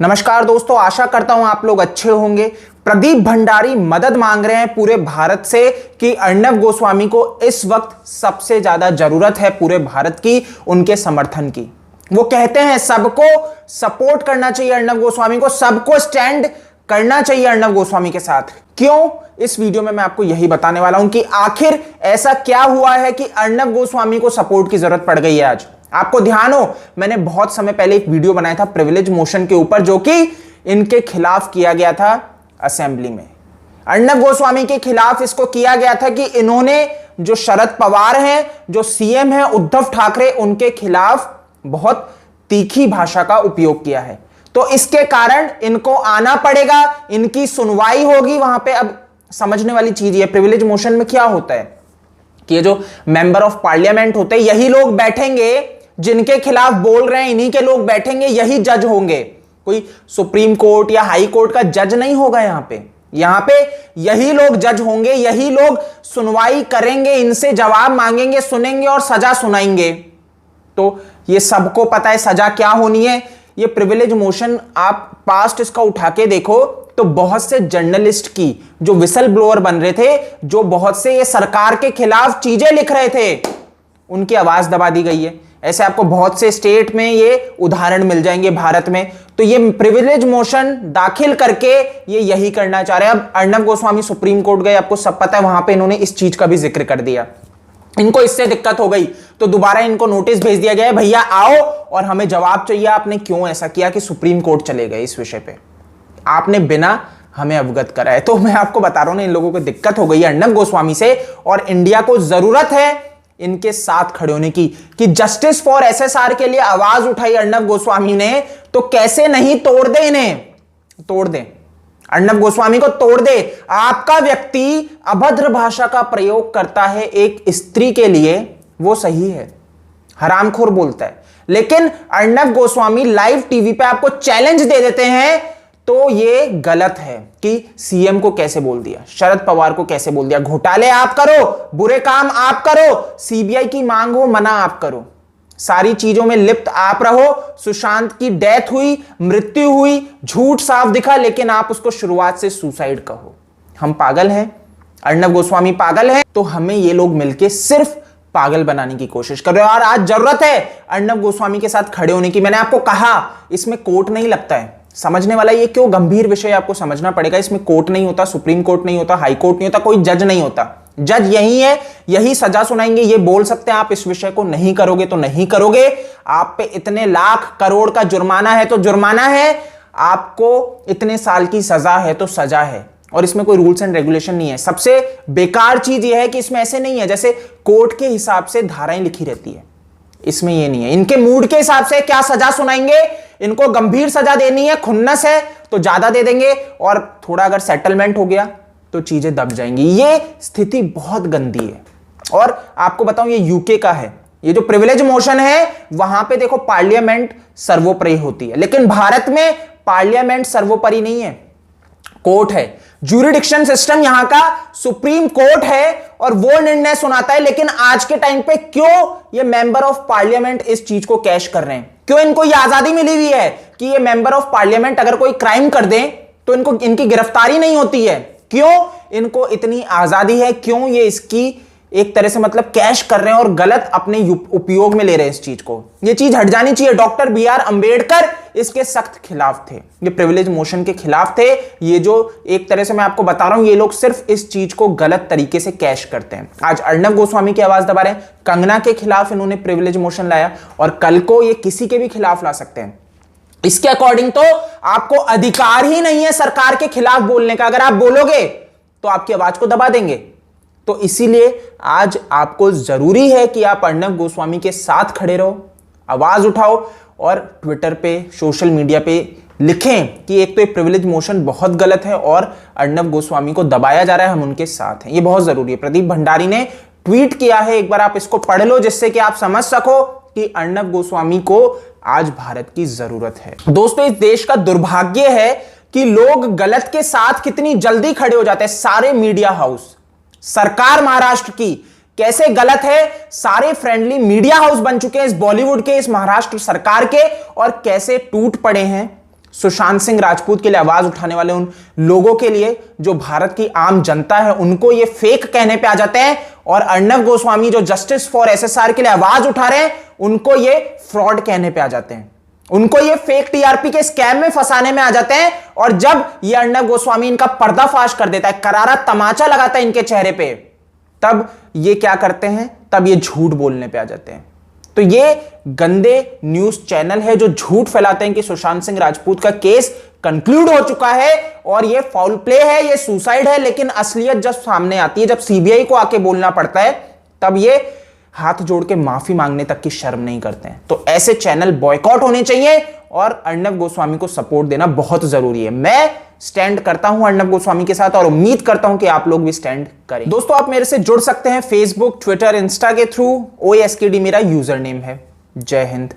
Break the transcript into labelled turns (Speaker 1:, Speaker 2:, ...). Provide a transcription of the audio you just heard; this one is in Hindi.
Speaker 1: नमस्कार दोस्तों, आशा करता हूं आप लोग अच्छे होंगे। प्रदीप भंडारी मदद मांग रहे हैं पूरे भारत से कि अर्णव गोस्वामी को इस वक्त सबसे ज्यादा जरूरत है पूरे भारत की उनके समर्थन की। वो कहते हैं सबको सपोर्ट करना चाहिए अर्णव गोस्वामी को, सबको स्टैंड करना चाहिए अर्णव गोस्वामी के साथ। क्यों? इस वीडियो में मैं आपको यही बताने वाला हूं कि आखिर ऐसा क्या हुआ है कि अर्णव गोस्वामी को सपोर्ट की जरूरत पड़ गई है आज। आपको ध्यान हो, मैंने बहुत समय पहले एक वीडियो बनाया था प्रिविलेज मोशन के ऊपर, जो कि इनके खिलाफ किया गया था असेंबली में। अर्णव गोस्वामी के खिलाफ इसको किया गया था कि इन्होंने जो शरद पवार हैं, जो सीएम हैं उद्धव ठाकरे, उनके खिलाफ बहुत तीखी भाषा का उपयोग किया है। तो इसके कारण इनको आना पड़ेगा, इनकी सुनवाई होगी वहां पे। अब समझने वाली चीज ये प्रिविलेज मोशन में क्या होता है कि ये जो मेंबर ऑफ पार्लियामेंट होते हैं, यही लोग बैठेंगे जिनके खिलाफ बोल रहे हैं, इन्हीं के लोग बैठेंगे, यही जज होंगे। कोई सुप्रीम कोर्ट या हाई कोर्ट का जज नहीं होगा यहां पे यही लोग जज होंगे, यही लोग सुनवाई करेंगे, इनसे जवाब मांगेंगे, सुनेंगे और सजा सुनाएंगे। तो ये सबको पता है सजा क्या होनी है। ये प्रिविलेज मोशन आप पास्ट इसका उठा के देखो तो बहुत से जर्नलिस्ट की जो विसल ब्लोअर बन रहे थे, जो बहुत से ये सरकार के खिलाफ चीजें लिख रहे थे, उनकी आवाज दबा दी गई है। ऐसे आपको बहुत से स्टेट में ये उदाहरण मिल जाएंगे भारत में। तो ये प्रिविलेज मोशन दाखिल करके ये यही करना चाह रहे हैं। अब अर्णव गोस्वामी सुप्रीम कोर्ट गए, आपको सब पता है, वहां पे इन्होंने इस चीज का भी जिक्र कर दिया। इनको इससे दिक्कत हो गई तो दोबारा इनको नोटिस भेज दिया गया है, भैया आओ और हमें जवाब चाहिए, आपने क्यों ऐसा किया कि सुप्रीम कोर्ट चले गए इस विषय पे, आपने बिना हमें अवगत करा है। तो मैं आपको बता रहा हूं ना, इन लोगों को दिक्कत हो गई है अर्णव गोस्वामी से, और इंडिया को जरूरत है इनके साथ खड़े होने की कि जस्टिस फॉर एसएसआर के लिए आवाज उठाई अर्णव गोस्वामी ने, तो कैसे नहीं तोड़ दे, इन्हें तोड़ दे, अर्णव गोस्वामी को तोड़ दे। आपका व्यक्ति अभद्र भाषा का प्रयोग करता है एक स्त्री के लिए, वो सही है, हरामखोर बोलता है, लेकिन अर्णव गोस्वामी लाइव टीवी पे आपको चैलेंज दे देते हैं, तो ये गलत है कि सीएम को कैसे बोल दिया, शरद पवार को कैसे बोल दिया, घोटाले आप करो, बुरे काम आप करो, सीबीआई की मांग हो मना आप करो, सारी चीजों में लिप्त आप रहो। सुशांत की डेथ हुई, मृत्यु हुई, झूठ साफ दिखा, लेकिन आप उसको शुरुआत से सुसाइड कहो। हम पागल हैं, अर्णव गोस्वामी पागल है, तो हमें ये लोग मिलके सिर्फ पागल बनाने की कोशिश कर रहे हो। और आज जरूरत है अर्णव गोस्वामी के साथ खड़े होने की। मैंने आपको कहा इसमें कोर्ट नहीं लगता है, समझने वाला ये क्यों गंभीर विषय आपको समझना पड़ेगा। इसमें कोर्ट नहीं होता, सुप्रीम कोर्ट नहीं होता, हाई कोर्ट नहीं होता, कोई जज नहीं होता। जज यही है, यही सजा सुनाएंगे, ये बोल सकते हैं आप इस विषय को नहीं करोगे तो नहीं करोगे, आप पे इतने लाख करोड़ का जुर्माना है तो जुर्माना है, आपको इतने साल की सजा है तो सजा है। और इसमें कोई रूल्स एंड रेगुलेशन नहीं है। सबसे बेकार चीज यह है कि इसमें ऐसे नहीं है जैसे कोर्ट के हिसाब से धाराएं लिखी रहती है, इसमें यह नहीं है। इनके मूड के हिसाब से क्या सजा सुनाएंगे, इनको गंभीर सजा देनी है, खुन्नस है तो ज्यादा दे देंगे, और थोड़ा अगर सेटलमेंट हो गया तो चीजें दब जाएंगी। ये स्थिति बहुत गंदी है। और आपको बताऊं ये यूके का है, ये जो प्रिविलेज मोशन है वहां पे देखो पार्लियामेंट सर्वोपरि होती है, लेकिन भारत में पार्लियामेंट सर्वोपरि नहीं है, कोर्ट है। ज्यूरिडिक्शन सिस्टम यहां का सुप्रीम कोर्ट है और वो निर्णय सुनाता है। लेकिन आज के टाइम पे क्यों ये मेंबर ऑफ पार्लियामेंट इस चीज को कैश कर रहे हैं? क्यों इनको ये आजादी मिली हुई है कि ये मेंबर ऑफ पार्लियामेंट अगर कोई क्राइम कर दें तो इनको इनकी गिरफ्तारी नहीं होती है? क्यों इनको इतनी आजादी है? क्यों ये इसकी एक तरह से मतलब कैश कर रहे हैं और गलत अपने उपयोग में ले रहे हैं इस चीज को? ये चीज हट जानी चाहिए। Doctor B R. अंबेडकर इसके सख्त खिलाफ थे, ये प्रिविलेज मोशन के खिलाफ थे। ये जो एक तरह से मैं आपको बता रहा हूं, ये लोग सिर्फ इस चीज को गलत तरीके से कैश करते हैं। आज अर्णव गोस्वामी की आवाज दबा रहे हैं, कंगना के खिलाफ इन्होंने प्रिविलेज मोशन लाया, और कल को ये किसी के भी खिलाफ ला सकते हैं। इसके अकॉर्डिंग तो आपको अधिकार ही नहीं है सरकार के खिलाफ बोलने का। अगर आप बोलोगे तो आपकी आवाज को दबा देंगे। तो इसीलिए आज आपको जरूरी है कि आप अर्णव गोस्वामी के साथ खड़े रहो, आवाज उठाओ, और ट्विटर पे, सोशल मीडिया पे लिखें कि एक तो ये प्रिविलेज मोशन बहुत गलत है और अर्णव गोस्वामी को दबाया जा रहा है, हम उनके साथ हैं। ये बहुत जरूरी है। प्रदीप भंडारी ने ट्वीट किया है, एक बार आप इसको पढ़ लो जिससे कि आप समझ सको कि अर्णव गोस्वामी को आज भारत की जरूरत है। दोस्तों, इस देश का दुर्भाग्य है कि लोग गलत के साथ कितनी जल्दी खड़े हो जाते हैं। सारे मीडिया हाउस, सरकार महाराष्ट्र की कैसे गलत है, सारे फ्रेंडली मीडिया हाउस बन चुके हैं इस बॉलीवुड के, इस महाराष्ट्र सरकार के, और कैसे टूट पड़े हैं सुशांत सिंह राजपूत के लिए आवाज उठाने वाले उन लोगों के लिए, जो भारत की आम जनता है, उनको ये फेक कहने पे आ जाते हैं, और अर्णव गोस्वामी जो जस्टिस फॉर एसएसआर के लिए आवाज उठा रहे हैं, उनको ये फ्रॉड कहने पे आ जाते हैं, उनको ये फेक टीआरपी के स्कैम में फंसाने में आ जाते हैं। और जब ये अर्णव गोस्वामी इनका पर्दाफाश कर देता है, करारा तमाचा लगाता है इनके चेहरे पे, तब ये क्या करते हैं, तब ये झूठ बोलने पे आ जाते हैं। तो ये गंदे न्यूज चैनल है जो झूठ फैलाते हैं कि सुशांत सिंह राजपूत का केस कंक्लूड हो चुका है और ये फाउल प्ले है, ये सुसाइड है। लेकिन असलियत जब सामने आती है, जब सीबीआई को आके बोलना पड़ता है, तब ये हाथ जोड़ के माफी मांगने तक की शर्म नहीं करते हैं। तो ऐसे चैनल बॉयकॉट होने चाहिए और अर्णव गोस्वामी को सपोर्ट देना बहुत जरूरी है। मैं स्टैंड करता हूं अर्णव गोस्वामी के साथ और उम्मीद करता हूं कि आप लोग भी स्टैंड करें। दोस्तों, आप मेरे से जुड़ सकते हैं फेसबुक, ट्विटर, इंस्टा के थ्रू। OASKD मेरा यूजर नेम है। जय हिंद।